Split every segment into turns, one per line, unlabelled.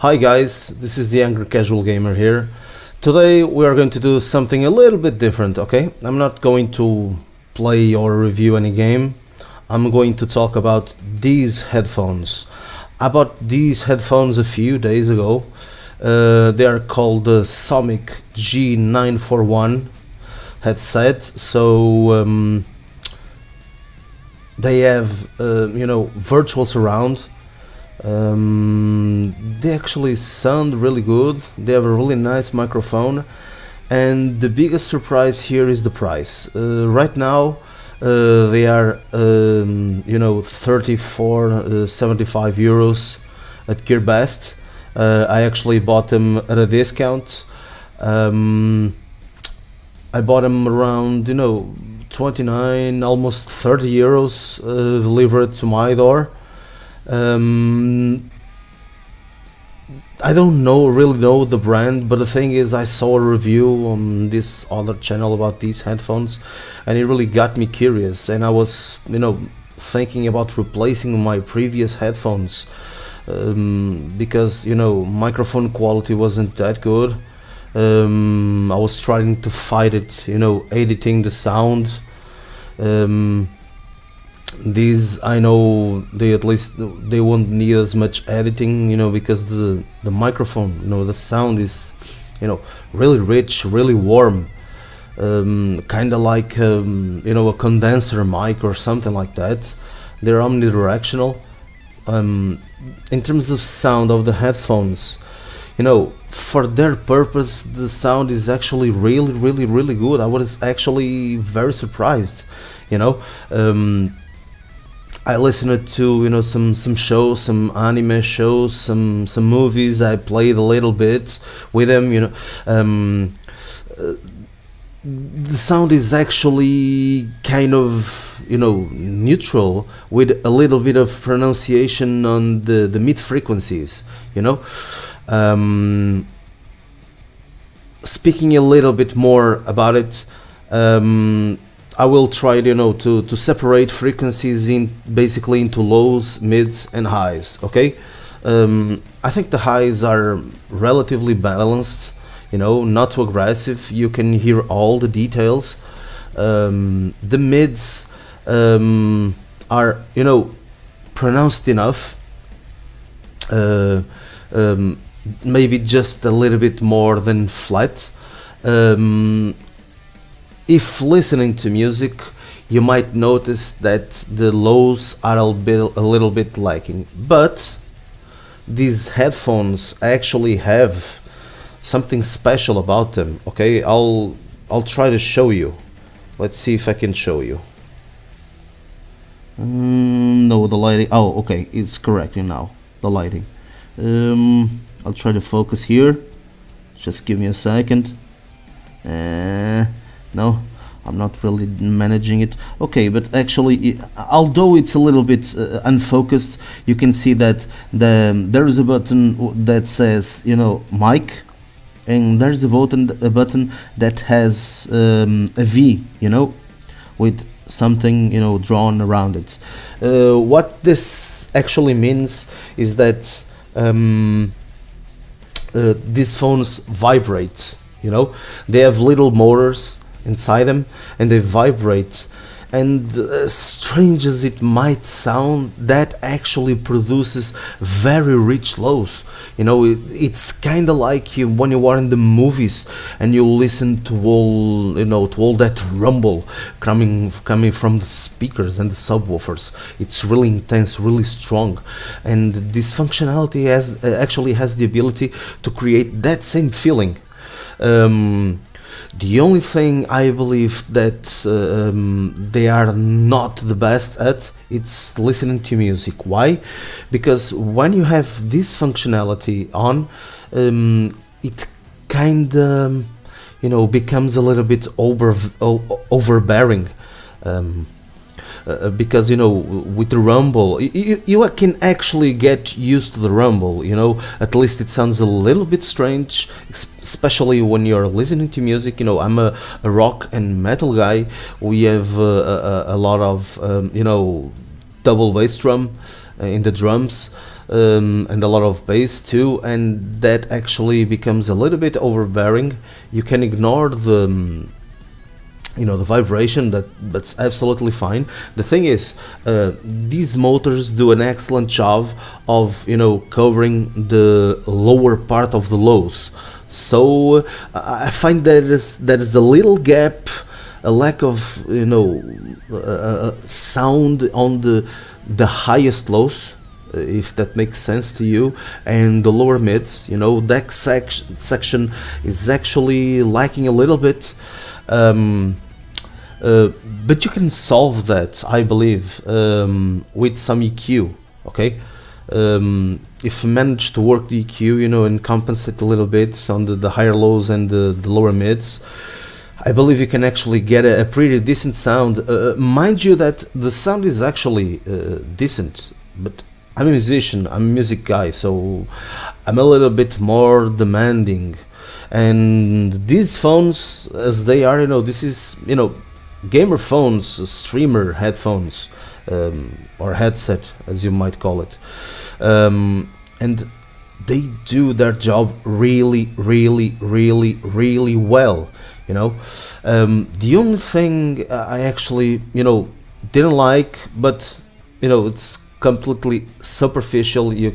Hi guys, this is the Angry Casual Gamer here. Today we are going to do something a little bit different, okay? I'm not going to play or review any game. I'm going to talk about these headphones. I bought these headphones a few days ago. They are called the Somic G941 headset. So they have, virtual surround. They actually sound really good. They have a really nice microphone, and the biggest surprise here is the price. Right now they are 34.75 euros at Gearbest. I actually bought them at a discount. I bought them around 29, almost 30 euros, delivered to my door. I don't really know the brand, but the thing is, I saw a review on this other channel about these headphones, and it really got me curious. And I was, thinking about replacing my previous headphones because microphone quality wasn't that good. I was trying to fight it, editing the sound. These, I know, they won't need as much editing, because the microphone, the sound is, really rich, really warm, kind of like a condenser mic or something like that. They're omnidirectional. In terms of sound of the headphones, for their purpose, the sound is actually really good. I was actually very surprised. I listened to some shows, some anime shows, some movies. I played a little bit with them. The sound is actually kind of neutral, with a little bit of pronunciation on the mid frequencies. Speaking a little bit more about it. I will try to separate frequencies basically into lows, mids and highs, okay? I think the highs are relatively balanced, not too aggressive. You can hear all the details. The mids are pronounced enough, maybe just a little bit more than flat. If listening to music, you might notice that the lows are a little bit lacking, but these headphones actually have something special about them. Okay, I'll try to show you. Let's see if I can show you. No, the lighting. Oh, okay, it's correcting now. The lighting. I'll try to focus here. Just give me a second. No, I'm not really managing it. Okay, but actually, although it's a little bit unfocused, you can see that there is a button that says mic, and there's a button that has a V, with something drawn around it. What this actually means is that these phones vibrate. They have little motors inside them, and they vibrate, and strange as it might sound, that actually produces very rich lows. It's kind of like when you are in the movies and you listen to all that rumble coming from the speakers and the subwoofers. It's really intense, really strong, and this functionality actually has the ability to create that same feeling. The only thing I believe that they are not the best at, it's listening to music. Why? Because when you have this functionality on, it kind of becomes a little bit overbearing. Because with the rumble, you can actually get used to the rumble. At least it sounds a little bit strange, especially when you're listening to music. I'm a rock and metal guy. We have a lot of double bass drum in the drums. and a lot of bass too, and that actually becomes a little bit overbearing. You can ignore the the vibration, that's absolutely fine. The thing is, these motors do an excellent job of covering the lower part of the lows. So I find there is a little gap, a lack of sound on the highest lows, if that makes sense to you, and the lower mids. That section is actually lacking a little bit. But you can solve that, I believe, with some EQ. Okay, if you manage to work the EQ, and compensate a little bit on the higher lows and the lower mids, I believe you can actually get a pretty decent sound. Mind you that the sound is actually decent, but I'm a musician, I'm a music guy, so I'm a little bit more demanding. And these phones, as they are, this is, gamer phones, streamer headphones, or headset, as you might call it. And they do their job really, really, really, really well. The only thing I actually, didn't like, but it's completely superficial. You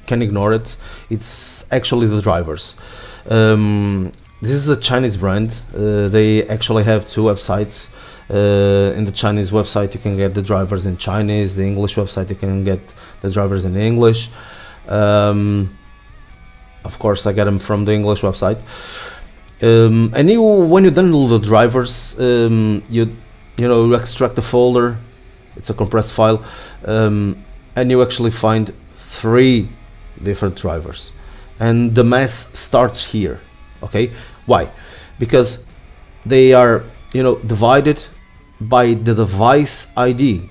can ignore it. It's actually the drivers. This is a Chinese brand. They actually have two websites. In the Chinese website you can get the drivers in Chinese. The English website you can get the drivers in English. Of course, I get them from the English website. And when you download the drivers, you extract the folder. It's a compressed file, and you actually find 3 different drivers, and the mess starts here. Okay, why? Because they are divided by the device ID,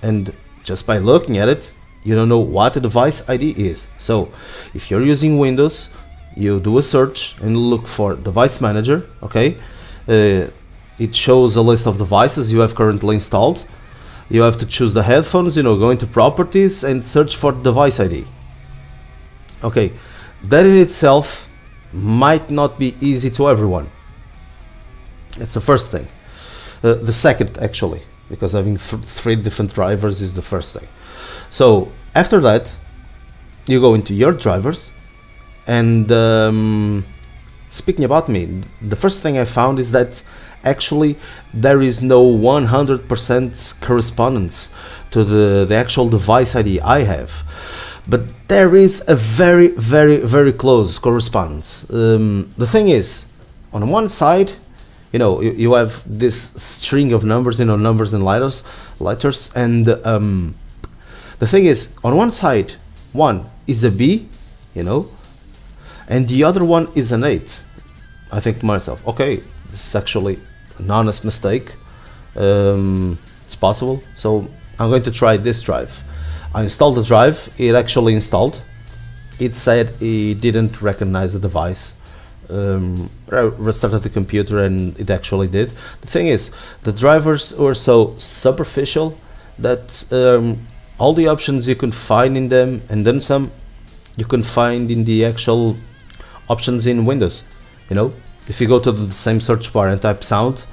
and just by looking at it you don't know what the device ID is. So if you're using Windows, you do a search and look for device manager. Okay, it shows a list of devices you have currently installed. You have to choose the headphones, go into properties and search for device ID. Okay, that in itself might not be easy to everyone. It's the first thing. The second, actually, because having 3 different drivers is the first thing. So after that, you go into your drivers, and speaking about me, the first thing I found is that actually there is no 100% correspondence to the actual device ID I have, but there is a very, very, very close correspondence. The thing is, on one side, you have this string of numbers, numbers and letters, and the thing is, on one side, one is a B, and the other one is an 8. I think to myself, okay, this is actually an honest mistake. It's possible, so I'm going to try this drive. I installed the drive. It actually installed. It said it didn't recognize the device. I restarted the computer and it actually did. The thing is, the drivers were so superficial that all the options you can find in them, and then some, you can find in the actual options in Windows. If you go to the same search bar and type sound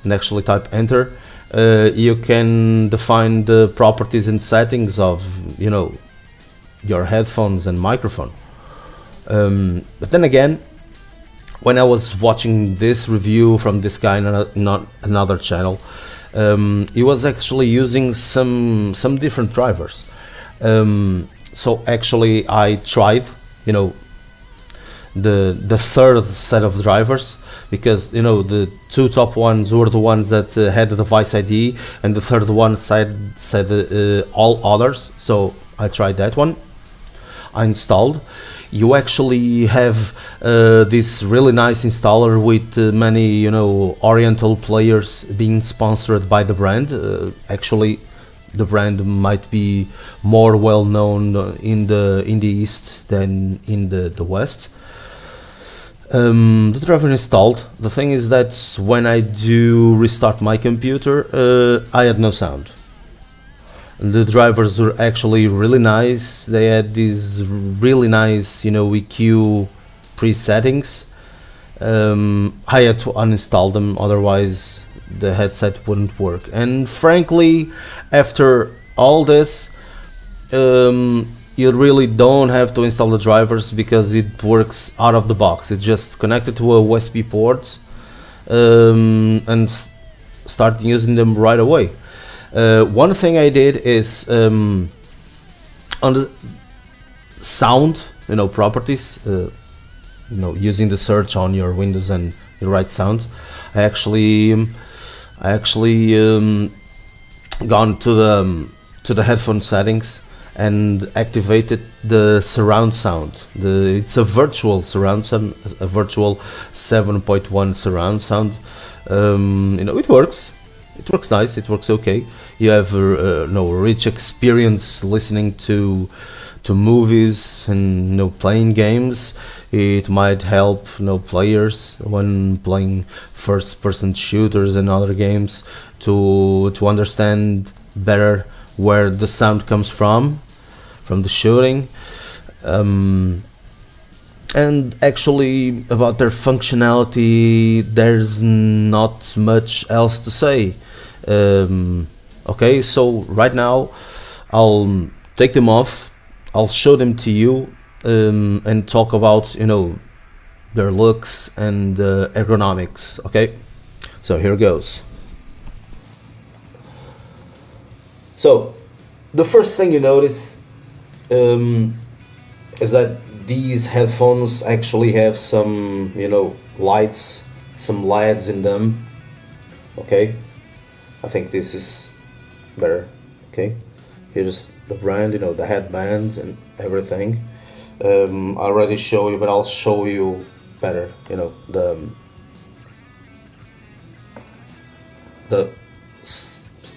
and actually type enter, you can define the properties and settings of your headphones and microphone. But then again, when I was watching this review from this guy on another channel, he was actually using some different drivers. So actually I tried the third set of drivers, because the 2 top ones were the ones that had the device ID, and the third one said all others. So I tried that one. I installed. You actually have this really nice installer with many Oriental players being sponsored by the brand. Actually, the brand might be more well known in the East than in the West. The driver installed. The thing is that when I do restart my computer, I had no sound. The drivers were actually really nice. They had these really nice, EQ presettings. I had to uninstall them, otherwise the headset wouldn't work. And frankly, after all this, you really don't have to install the drivers because it works out of the box. It's just connected to a USB port, and start using them right away. One thing I did is on the sound, properties, using the search on your Windows and you write sound. I actually gone to the headphone settings and activated the surround sound. It's a virtual surround sound, a virtual 7.1 surround sound. It works. It works nice. It works okay. You have a rich experience listening to movies and playing games. It might help players when playing first-person shooters and other games to understand better where the sound comes from the shooting. And actually, about their functionality, there's not much else to say. Okay, so right now I'll take them off, I'll show them to you, and talk about their looks and ergonomics. Okay, so here goes. So the first thing you notice is that these headphones actually have some lights, some LEDs in them. Okay, I think this is better. Okay, here's the brand, the headband and everything. I already show you, but I'll show you better. The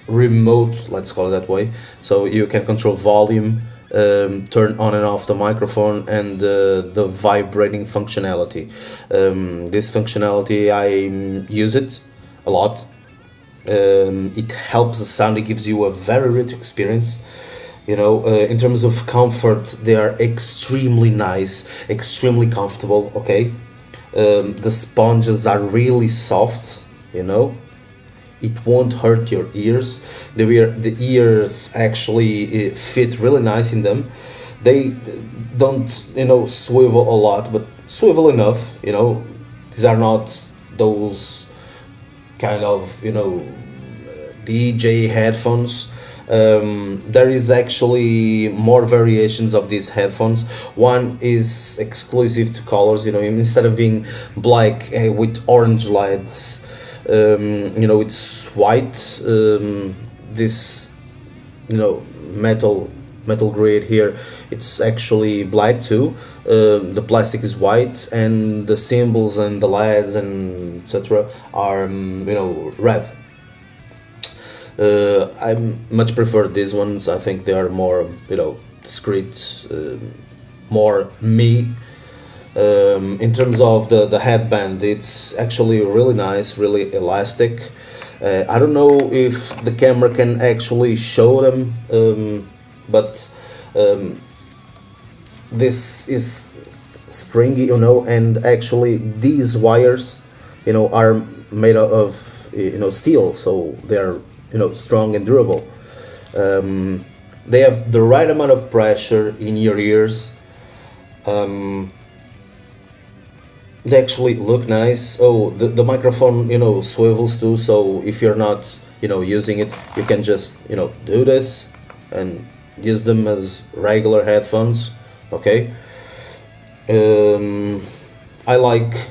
remote, let's call it that way, so you can control volume, turn on and off the microphone, and the vibrating functionality. This functionality, I use it a lot. It helps the sound. It gives you a very rich experience. In terms of comfort, they are extremely nice, extremely comfortable. Okay, the sponges are really soft. It won't hurt your ears. The ears actually fit really nice in them. They don't swivel a lot, but swivel enough. These are not those kind of DJ headphones. There is actually more variations of these headphones. One is exclusive to colors. Instead of being black with orange lights, it's white. This metal grade here, it's actually black too. The plastic is white, and the symbols and the LEDs and etc. are red. I much prefer these ones. I think they are more discreet, more me. In terms of the headband, it's actually really nice, really elastic. I don't know if the camera can actually show them, but this is springy, and actually these wires, are made of steel, so they're strong and durable. They have the right amount of pressure in your ears. They actually look nice. Oh, the microphone swivels too, so if you're not using it, you can just do this and use them as regular headphones. Okay. I like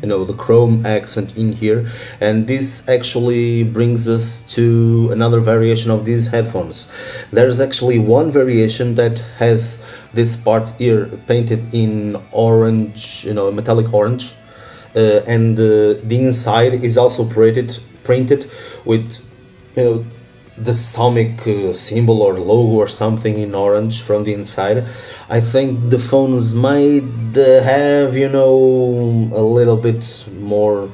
the chrome accent in here, and this actually brings us to another variation of these headphones. There's actually one variation that has this part here painted in orange, metallic orange, and the inside is also printed with the Somic symbol or logo or something in orange from the inside. I think the phones might have a little bit more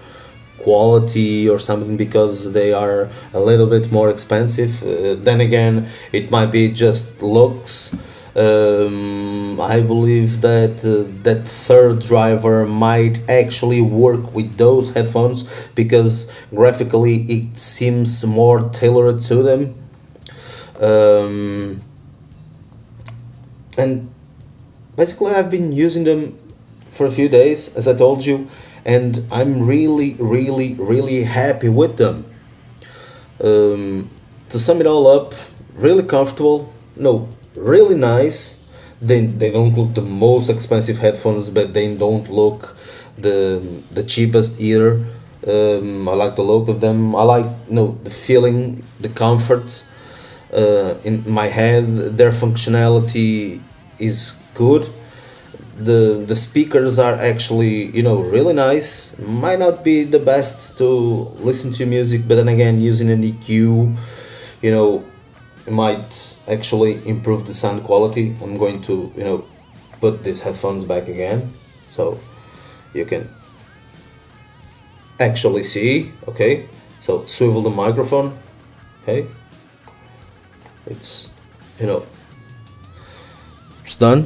quality or something because they are a little bit more expensive. Then again, it might be just looks. I believe that that third driver might actually work with those headphones because graphically it seems more tailored to them. And basically I've been using them for a few days, as I told you, and I'm really happy with them. To sum it all up, really comfortable, no, really nice. They don't look the most expensive headphones, but they don't look the cheapest either. I like the look of them. I like, you know, the feeling, the comfort in my head. Their functionality is good. The speakers are actually, you know, really nice. Might not be the best to listen to music, but then again, using an EQ, you know, might actually improve the sound quality. I'm going to, you know, put these headphones back again so you can actually see. Okay, so swivel the microphone. Okay, it's, you know, it's done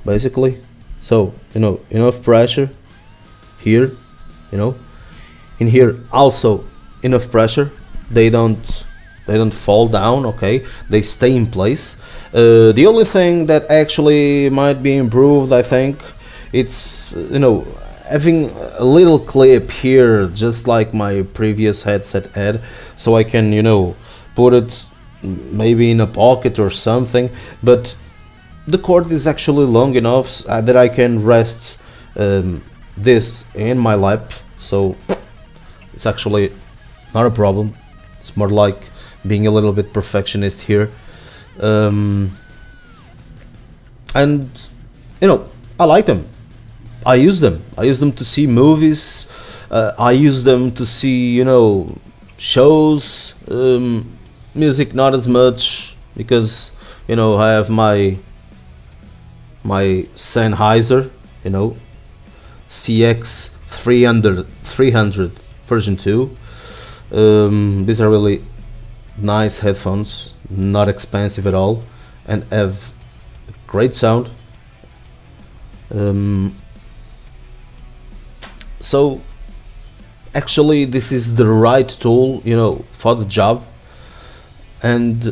basically. So, you know, enough pressure here, you know, in here also enough pressure. They don't fall down. Okay, they stay in place. The only thing that actually might be improved, I think, it's, you know, having a little clip here, just like my previous headset had, so I can, you know, put it maybe in a pocket or something. But the cord is actually long enough that I can rest this in my lap, so it's actually not a problem. It's more like being a little bit perfectionist here. And, you know, I like them. I use them to see movies. I use them to see, you know, shows. Music not as much, because, you know, I have my Sennheiser, you know, CX 300 version 2. These are really nice headphones, not expensive at all, and have great sound. So actually this is the right tool, you know, for the job. And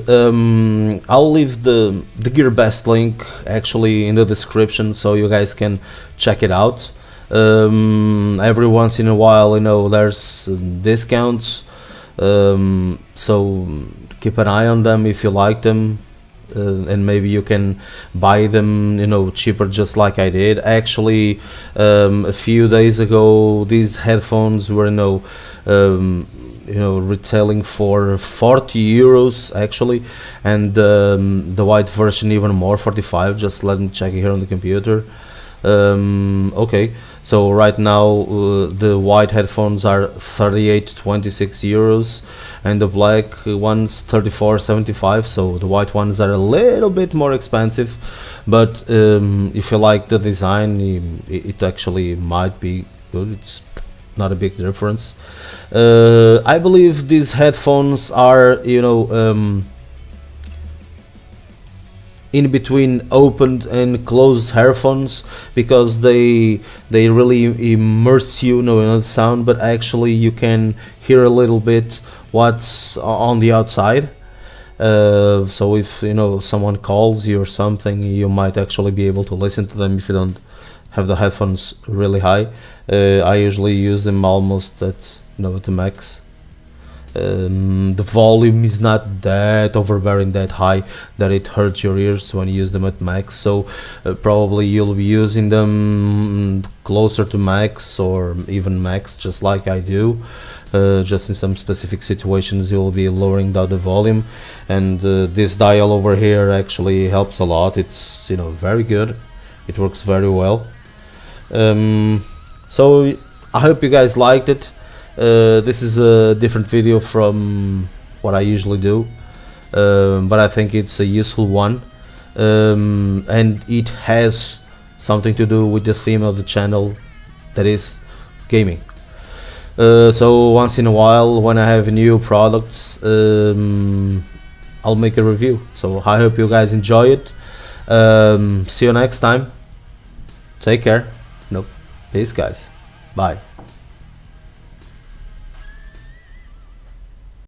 I'll leave the Gearbest link actually in the description so you guys can check it out. Every once in a while, you know, there's discounts, so keep an eye on them if you like them, and maybe you can buy them, you know, cheaper, just like I did. Actually, a few days ago, these headphones were, you know, retailing for 40 euros actually, and the white version even more, 45. Just let me check it here on the computer. Okay, so right now the white headphones are 38.26 euros, and the black ones 34.75. so the white ones are a little bit more expensive, but if you like the design, it actually might be good. It's not a big difference. I believe these headphones are, you know, in between opened and closed headphones, because they really immerse you, you know, in the sound, but actually you can hear a little bit what's on the outside. So if, you know, someone calls you or something, you might actually be able to listen to them if you don't have the headphones really high. I usually use them almost at, you know, at the max. The volume is not that overbearing, that high, that it hurts your ears when you use them at max. So probably you'll be using them closer to max or even max, just like I do. Just in some specific situations you'll be lowering down the volume, and this dial over here actually helps a lot. It's, you know, very good. It works very well. So I hope you guys liked it. This is a different video from what I usually do, but I think it's a useful one, and it has something to do with the theme of the channel, that is gaming. So once in a while, when I have new products, I'll make a review. So I hope you guys enjoy it. See you next time. Take care. Peace, guys. Bye.